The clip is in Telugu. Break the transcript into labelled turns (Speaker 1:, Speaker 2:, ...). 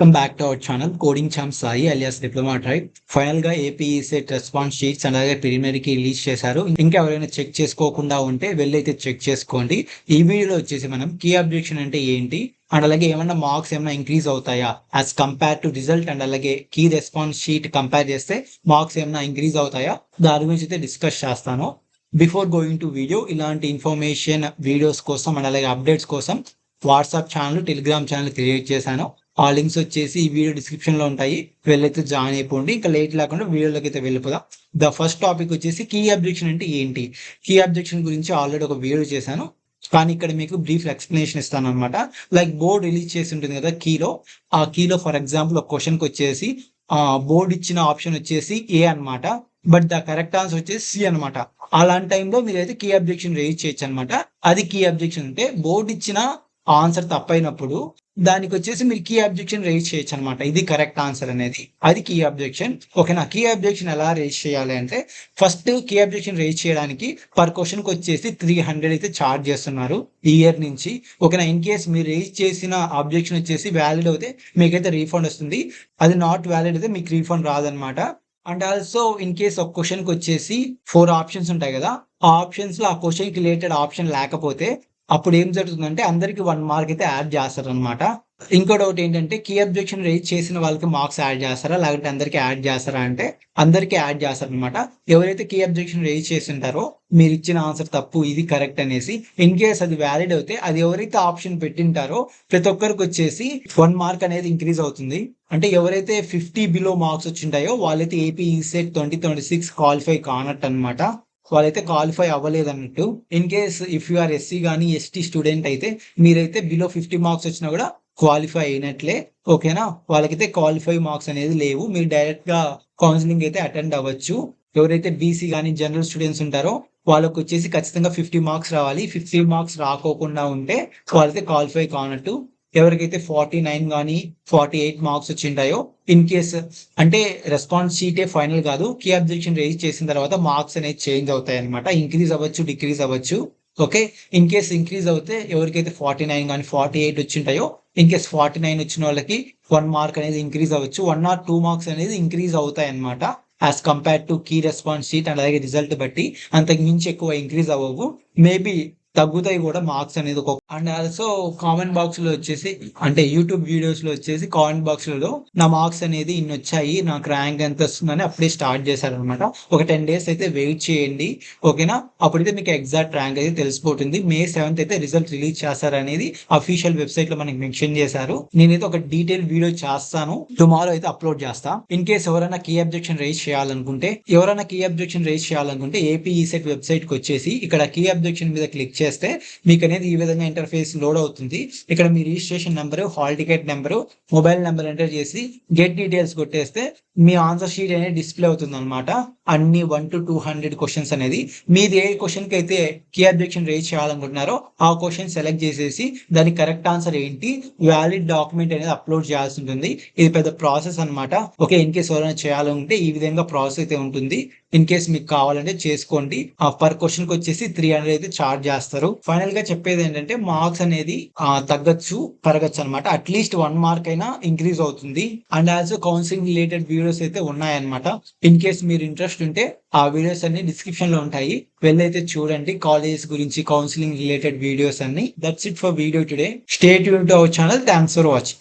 Speaker 1: Welcome back to our channel coding champ Sai alias diploma tribe. Final గా ఏపీ సెట్ రెస్పాన్స్ షీట్స్ అలాగే ప్రిలిమినరీకి రిలీజ్ చేశారు. ఇంకా ఎవరైనా చెక్ చేసుకోకుండా ఉంటే వెళ్ళైతే చెక్ చేసుకోండి. ఈ వీడియోలో వచ్చేసి మనం కీ అబ్జెక్షన్ అంటే ఏంటి అండ్ అలాగే ఏమన్నా మార్క్స్ ఏమైనా ఇంక్రీజ్ అవుతాయా as compare to result and అలాగే కీ రెస్పాన్స్ షీట్ కంపేర్ చేస్తే మార్క్స్ ఏమైనా ఇంక్రీజ్ అవుతాయా దాని గురించి అయితే డిస్కస్ చేస్తాను. బిఫోర్ గోయింగ్ టు వీడియో, ఇలాంటి ఇన్ఫర్మేషన్ వీడియోస్ కోసం అండ్ అలాగే అప్డేట్స్ కోసం WhatsApp channel, Telegram channel create చేశాను. ఆ లింక్స్ వచ్చేసి ఈ వీడియో డిస్క్రిప్షన్ లో ఉంటాయి, వెళ్ళైతే జాయిన్ అయిపోండి. ఇంకా లేట్ లేకుండా వీడియోలోకి అయితే వెళ్ళిపోదాం. ద ఫస్ట్ టాపిక్ వచ్చేసి కీ అబ్జెక్షన్ అంటే ఏంటి. కీ అబ్జెక్షన్ గురించి ఆల్రెడీ ఒక వీడియో చేశాను, కానీ ఇక్కడ మీకు బ్రీఫ్ ఎక్స్ప్లెనేషన్ ఇస్తాను అనమాట. లైక్ బోర్డ్ రిలీజ్ చేసి ఉంటుంది కదా కీలో, ఆ కీలో ఫర్ ఎగ్జాంపుల్ ఒక క్వశ్చన్కి వచ్చేసి బోర్డ్ ఇచ్చిన ఆప్షన్ వచ్చేసి ఏ అనమాట, బట్ ద కరెక్ట్ ఆన్సర్ వచ్చేసి సి అనమాట. అలాంటి టైంలో మీరైతే కీ అబ్జెక్షన్ రేజ్ చేయొచ్చు అనమాట. అది కీ అబ్జెక్షన్ అంటే బోర్డు ఇచ్చిన ఆన్సర్ తప్పైనప్పుడు దానికి వచ్చేసి మీరు కీ అబ్జెక్షన్ రేజ్ చేయొచ్చు అనమాట. ఇది కరెక్ట్ ఆన్సర్ అనేది, అది కీ అబ్జెక్షన్. ఓకేనా. కీ అబ్జెక్షన్ ఎలా రేజ్ చేయాలి అంటే, ఫస్ట్ కీ అబ్జెక్షన్ రేజ్ చేయడానికి పర్ క్వశ్చన్ కి వచ్చేసి 300 అయితే ఛార్జ్ చేస్తున్నారు ఈ ఇయర్ నుంచి. ఓకేనా. ఇన్ కేస్ మీరు రేజ్ చేసిన అబ్జెక్షన్ వచ్చేసి వ్యాలిడ్ అయితే మీకైతే రీఫండ్ వస్తుంది, అది నాట్ వ్యాలిడ్ అయితే మీకు రీఫండ్ రాదనమాట. అండ్ ఆల్సో ఇన్ కేస్ ఒక క్వశ్చన్ కి వచ్చేసి 4 ఆప్షన్స్ ఉంటాయి కదా, ఆ ఆప్షన్స్ లో ఆ క్వశ్చన్ కి రిలేటెడ్ ఆప్షన్ లేకపోతే అప్పుడు ఏం జరుగుతుందంటే అందరికి 1 మార్క్ అయితే యాడ్ చేస్తారు అనమాట. ఇంకోటి ఒకటి ఏంటంటే, కీ అబ్జెక్షన్ రేజ్ చేసిన వాళ్ళకి మార్క్స్ యాడ్ చేస్తారా లేకపోతే అందరికి యాడ్ చేస్తారా అంటే అందరికి యాడ్ చేస్తారు అనమాట. ఎవరైతే కీ అబ్జెక్షన్ రేజ్ చేసింటారో మీరు ఇచ్చిన ఆన్సర్ తప్పు ఇది కరెక్ట్ అనేసి, ఇన్ కేస్ అది వ్యాలిడ్ అయితే అది ఎవరైతే ఆప్షన్ పెట్టింటారో ప్రతి ఒక్కరికి వచ్చేసి 1 మార్క్ అనేది ఇంక్రీజ్ అవుతుంది. అంటే ఎవరైతే 50 బిలో మార్క్స్ వచ్చింటాయో వాళ్ళైతే ఏపీ ఈసెట్ 2026 క్వాలిఫై కానట్టు అనమాట, వాళ్ళైతే క్వాలిఫై అవ్వలేదు అన్నట్టు. In case if you are SC కానీ ఎస్టీ స్టూడెంట్ అయితే మీరైతే బిలో 50 మార్క్స్ వచ్చినా కూడా క్వాలిఫై అయినట్లే. ఓకేనా. వాళ్ళకైతే క్వాలిఫై మార్క్స్ అనేది లేవు, మీరు డైరెక్ట్ గా కౌన్సిలింగ్ అయితే అటెండ్ అవ్వచ్చు. ఎవరైతే బీసీ కానీ జనరల్ స్టూడెంట్స్ ఉంటారో వాళ్ళకి వచ్చేసి ఖచ్చితంగా 50 మార్క్స్ రావాలి. 50 మార్క్స్ రాకోకుండా ఉంటే వాళ్ళైతే క్వాలిఫై కానట్టు. ఎవరికైతే 49 కానీ 48 మార్క్స్ వచ్చింటాయో, ఇన్ కేస్ అంటే రెస్పాన్స్ షీటే ఫైనల్ కాదు, కీ అబ్జెక్షన్ రేజ్ చేసిన తర్వాత మార్క్స్ అనేది చేంజ్ అవుతాయి అనమాట. ఇంక్రీజ్ అవ్వచ్చు, డిక్రీజ్ అవ్వచ్చు. ఓకే. ఇన్ కేస్ ఇంక్రీజ్ అవుతే ఎవరికైతే 49 కానీ 48 వచ్చింటాయో, ఇన్ కేస్ 49 వచ్చిన వాళ్ళకి 1 మార్క్ అనేది ఇంక్రీజ్ అవ్వచ్చు, 1 or 2 మార్క్స్ అనేది ఇంక్రీజ్ అవుతాయి అనమాట as compare to key response sheet and అలాగే రిజల్ట్ బట్టి. అంతకు మించి ఎక్కువ ఇంక్రీజ్ అవ్వవు, మేబీ తగ్గుతాయి కూడా మార్క్స్ అనేది. అండ్ ఆల్సో కామెంట్ బాక్స్ లో వచ్చేసి, అంటే యూట్యూబ్ వీడియోస్ లో వచ్చేసి కామెంట్ బాక్స్ లో నా మార్క్స్ అనేది ఇన్ని వచ్చాయి, నాకు ర్యాంక్ ఎంత వస్తుందని అప్పుడే స్టార్ట్ చేశారనమాట. ఒక 10 days అయితే వెయిట్ చేయండి. ఓకేనా. అప్పుడైతే మీకు ఎగ్జాక్ట్ ర్యాంక్ అయితే తెలిసిపోతుంది. May 7th అయితే రిజల్ట్ రిలీజ్ చేస్తారనేది అఫీషియల్ వెబ్సైట్ లో మనకి మెన్షన్ చేశారు. నేనైతే ఒక డీటెయిల్ వీడియో చేస్తాను, టుమారో అయితే అప్లోడ్ చేస్తా. ఇన్ కేస్ ఎవరైనా కీ అబ్జెక్షన్ రేజ్ చేయాలనుకుంటే ఏపీ ఈసెట్ వెబ్సైట్ కి వచ్చేసి ఇక్కడ కీ అబ్జెక్షన్ మీద క్లిక్ చేస్తే మీకు అనేది ఈ విధంగా ఇంటర్ఫేస్ లోడ్ అవుతుంది. ఇక్కడ మీ registration number, hall ticket number, mobile number enter చేసి గెట్ డీటెయిల్స్ కొట్టేస్తే మీ ఆన్సర్ షీట్ అనేది డిస్ప్లే అవుతుంది అనమాట. అన్ని 1 to 200 క్వశ్చన్స్ అనేది మీది ఏ క్వశ్చన్ కి అయితే కీ అబ్జెక్షన్ రేజ్ చేయాలనుకుంటున్నారో ఆ క్వశ్చన్ సెలెక్ట్ చేసేసి దానికి కరెక్ట్ ఆన్సర్ ఏంటి, వ్యాలిడ్ డాక్యుమెంట్ అనేది అప్లోడ్ చేయాల్సి ఉంటుంది. ఇది పెద్ద ప్రాసెస్ అనమాట. ఓకే. ఇన్ కేస్ ఎవరైనా చేయాలంటే ఈ విధంగా ప్రాసెస్ అయితే ఉంటుంది. ఇన్ కేస్ మీకు కావాలంటే చేసుకోండి. పర్ క్వశ్చన్ కి వచ్చేసి 300 అయితే ఛార్జ్ చేస్తారు. ఫైనల్ గా చెప్పేది ఏంటంటే మార్క్స్ అనేది తగ్గచ్చు, పెరగచ్చు అనమాట. అట్లీస్ట్ 1 మార్క్ అయినా ఇంక్రీజ్ అవుతుంది. And also counselling related videos అయితే ఉన్నాయన్నమాట. ఇన్ కేస్ మీరు ఇంట్రెస్ట్ ఉంటే ఆ వీడియోస్ అన్ని డిస్క్రిప్షన్ లో ఉంటాయి, వెళ్ళైతే చూడండి. కాలేజెస్ గురించి, కౌన్సిలింగ్ రిలేటెడ్ వీడియోస్ అన్ని. That's it for video today. Stay tune to our channel. Thanks for watching.